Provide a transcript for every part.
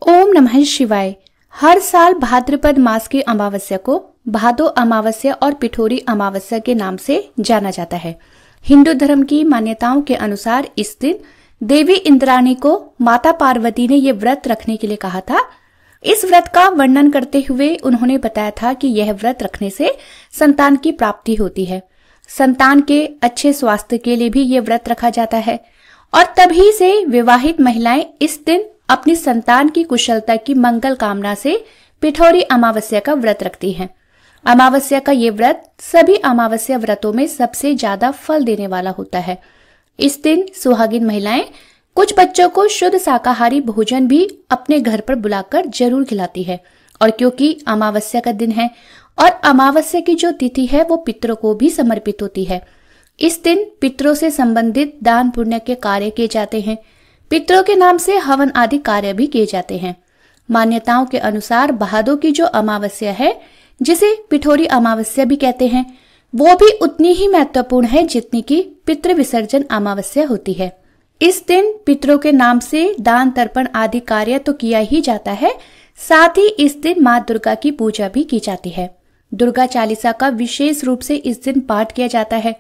ओम नमः शिवाय। हर साल भाद्रपद मास की अमावस्या को भादो अमावस्या और पिठोरी अमावस्या के नाम से जाना जाता है। हिंदू धर्म की मान्यताओं के अनुसार इस दिन देवी इंद्राणी को माता पार्वती ने ये व्रत रखने के लिए कहा था। इस व्रत का वर्णन करते हुए उन्होंने बताया था कि यह व्रत रखने से संतान की प्राप्ति होती है। संतान के अच्छे स्वास्थ्य के लिए भी ये व्रत रखा जाता है और तभी से विवाहित महिलाएं इस दिन अपनी संतान की कुशलता की मंगल कामना से पिठोरी अमावस्या का व्रत रखती हैं। अमावस्या का ये व्रत सभी अमावस्या व्रतों में सबसे ज्यादा फल देने वाला होता है। इस दिन सुहागिन महिलाएं कुछ बच्चों को शुद्ध शाकाहारी भोजन भी अपने घर पर बुलाकर जरूर खिलाती है। और क्योंकि अमावस्या का दिन है और अमावस्या की जो तिथि है वो पितरों को भी समर्पित होती है, इस दिन पितरों से संबंधित दान पुण्य के कार्य किए जाते हैं। पितरों के नाम से हवन आदि कार्य भी किए जाते हैं। मान्यताओं के अनुसार भादों की जो अमावस्या है, जिसे पिठोरी अमावस्या भी कहते हैं, वो भी उतनी ही महत्वपूर्ण है जितनी कि पितृ विसर्जन अमावस्या होती है। इस दिन पितरों के नाम से दान तर्पण आदि कार्य तो किया ही जाता है, साथ ही इस दिन माँ दुर्गा की पूजा भी की जाती है। दुर्गा चालीसा का विशेष रूप से इस दिन पाठ किया जाता है।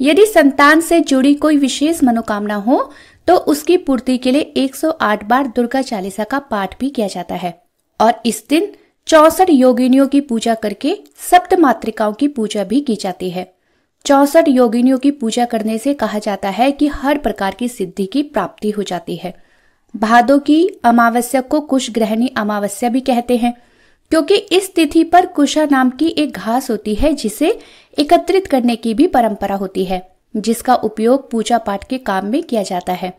यदि संतान से जुड़ी कोई विशेष मनोकामना हो तो उसकी पूर्ति के लिए 108 बार दुर्गा चालीसा का पाठ भी किया जाता है। और इस दिन 64 योगिनियों की पूजा करके सप्त मातृकाओं की पूजा भी की जाती है। 64 योगिनियों की पूजा करने से कहा जाता है कि हर प्रकार की सिद्धि की प्राप्ति हो जाती है। भादों की अमावस्या को कुशग्रहणी अमावस्या भी कहते हैं, क्योंकि इस तिथि पर कुशा नाम की एक घास होती है जिसे एकत्रित करने की भी परंपरा होती है, जिसका उपयोग पूजा पाठ के काम में किया जाता है।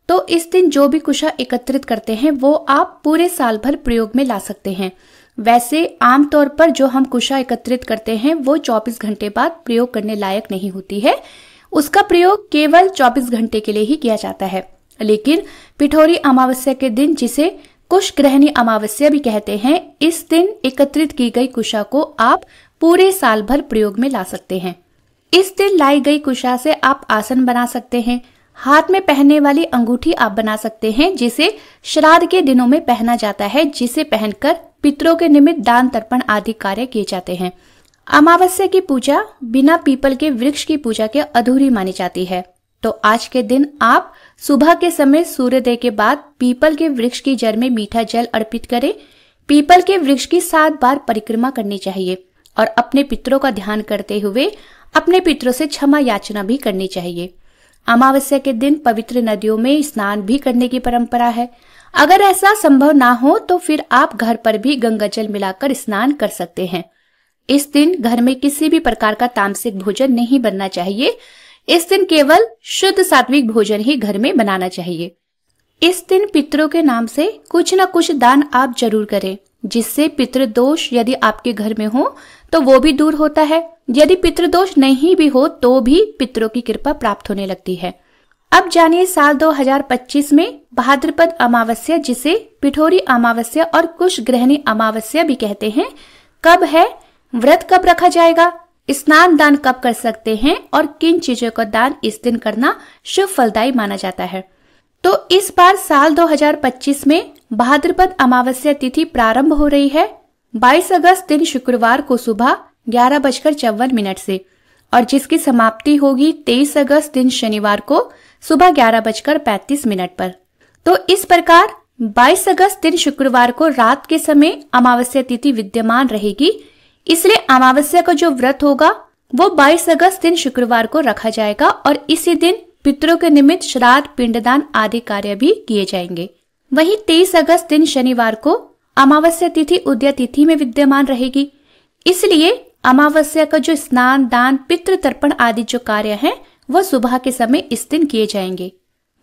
तो इस दिन जो भी कुशा एकत्रित करते हैं वो आप पूरे साल भर प्रयोग में ला सकते हैं। वैसे आमतौर पर जो हम कुशा एकत्रित करते हैं वो 24 घंटे बाद प्रयोग करने लायक नहीं होती है, उसका प्रयोग केवल 24 घंटे के लिए ही किया जाता है। लेकिन पिठोरी अमावस्या के दिन, जिसे कुशग्रहणी अमावस्या भी कहते हैं, इस दिन एकत्रित की गई कुशा को आप पूरे साल भर प्रयोग में ला सकते हैं। इस दिन लाई गई कुशा से आप आसन बना सकते हैं, हाथ में पहनने वाली अंगूठी आप बना सकते हैं, जिसे श्राद्ध के दिनों में पहना जाता है, जिसे पहनकर पितरों के निमित्त दान तर्पण आदि कार्य किए जाते हैं। अमावस्या की पूजा बिना पीपल के वृक्ष की पूजा के अधूरी मानी जाती है। तो आज के दिन आप सुबह के समय सूर्योदय के बाद पीपल के वृक्ष की जड़ में मीठा जल अर्पित करें। पीपल के वृक्ष की 7 बार परिक्रमा करनी चाहिए और अपने पितरों का ध्यान करते हुए अपने पितरों से क्षमा याचना भी करनी चाहिए। अमावस्या के दिन पवित्र नदियों में स्नान भी करने की परंपरा है। अगर ऐसा संभव ना हो तो फिर आप घर पर भी गंगा जल मिलाकर स्नान कर सकते हैं। इस दिन घर में किसी भी प्रकार का तामसिक भोजन नहीं बनना चाहिए। इस दिन केवल शुद्ध सात्विक भोजन ही घर में बनाना चाहिए। इस दिन पितरों के नाम से कुछ न कुछ दान आप जरूर करें, जिससे पितृदोष यदि आपके घर में हो तो वो भी दूर होता है। यदि पितृदोष नहीं भी हो तो भी पितरों की कृपा प्राप्त होने लगती है। अब जानिए साल 2025 में भाद्रपद अमावस्या, जिसे पिठोरी अमावस्या और कुशग्रहणी अमावस्या भी कहते हैं, कब है, व्रत कब रखा जाएगा, स्नान दान कब कर सकते हैं और किन चीजों का दान इस दिन करना शुभ फलदायी माना जाता है। तो इस बार साल 2025 में भाद्रपद अमावस्या तिथि प्रारंभ हो रही है 22 अगस्त दिन शुक्रवार को सुबह 11:54 से, और जिसकी समाप्ति होगी 23 अगस्त दिन शनिवार को सुबह 11:35 पर। तो इस प्रकार 22 अगस्त दिन शुक्रवार को रात के समय अमावस्या तिथि विद्यमान रहेगी। इसलिए अमावस्या का जो व्रत होगा वो 22 अगस्त दिन शुक्रवार को रखा जाएगा और इसी दिन पितरों के निमित्त श्राद्ध, पिंडदान आदि कार्य भी किए जाएंगे। वहीं 23 अगस्त दिन शनिवार को अमावस्या तिथि उदय तिथि में विद्यमान रहेगी। इसलिए अमावस्या का जो स्नान, दान, पितृ तर्पण आदि जो कार्य हैं वो सुबह के समय इस दिन किए जाएंगे।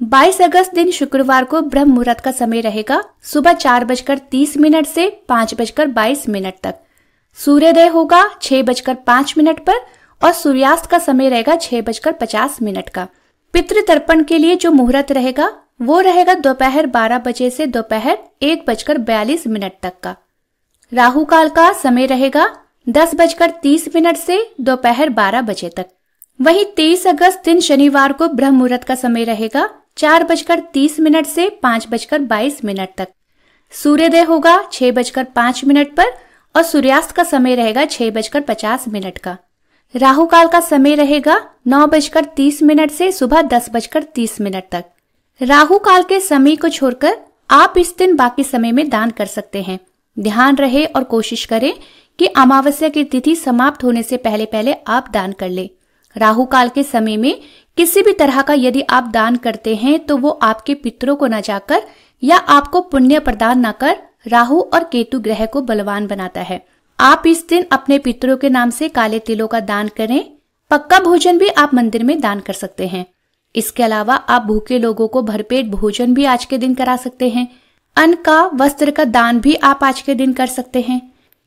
22 अगस्त दिन शुक्रवार को ब्रह्म मुहूर्त का समय रहेगा सुबह 4:30 से 5:22 तक। सूर्योदय होगा 6:05 पर और सूर्यास्त का समय रहेगा 6:50 का। पितृ तर्पण के लिए जो मुहूर्त रहेगा वो रहेगा दोपहर 12 बजे से दोपहर 1:42 तक का। राहु काल का समय रहेगा 10:30 से दोपहर 12 बजे तक। वहीं 23 अगस्त दिन शनिवार को ब्रह्म मुहूर्त का समय रहेगा 4:30 से 5:22 तक। सूर्योदय होगा 6:05 पर और सूर्यास्त का समय रहेगा 6:50 का। राहु काल का समय रहेगा 9:30 से सुबह 10:30 तक। राहु काल के समय को छोड़कर आप इस दिन बाकी समय में दान कर सकते हैं। ध्यान रहे और कोशिश करें कि अमावस्या की तिथि समाप्त होने से पहले पहले आप दान कर ले। राहु काल के समय में किसी भी तरह का यदि आप दान करते हैं तो वो आपके पितरों को न जाकर या आपको पुण्य प्रदान न कर राहु और केतु ग्रह को बलवान बनाता है। आप इस दिन अपने पितरों के नाम से काले तिलों का दान करें। पक्का भोजन भी आप मंदिर में दान कर सकते हैं। इसके अलावा आप भूखे लोगों को भरपेट भोजन भी आज के दिन करा सकते हैं। अन्न का, वस्त्र का दान भी आप आज के दिन कर सकते हैं।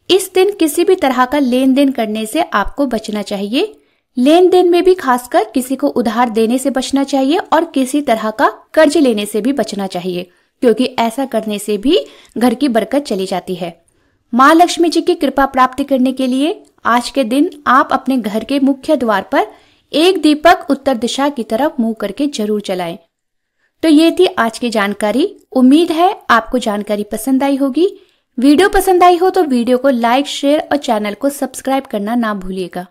इस दिन किसी भी तरह का लेन देन करने से आपको बचना चाहिए। लेन देन में भी खासकर किसी को उधार देने से बचना चाहिए और किसी तरह का कर्ज लेने से भी बचना चाहिए, क्योंकि ऐसा करने से भी घर की बरकत चली जाती है। माँ लक्ष्मी जी की कृपा प्राप्त करने के लिए आज के दिन आप अपने घर के मुख्य द्वार पर एक दीपक उत्तर दिशा की तरफ मुंह करके जरूर जलाएं। तो ये थी आज की जानकारी। उम्मीद है आपको जानकारी पसंद आई होगी। वीडियो पसंद आई हो तो वीडियो को लाइक, शेयर और चैनल को सब्सक्राइब करना ना भूलिएगा।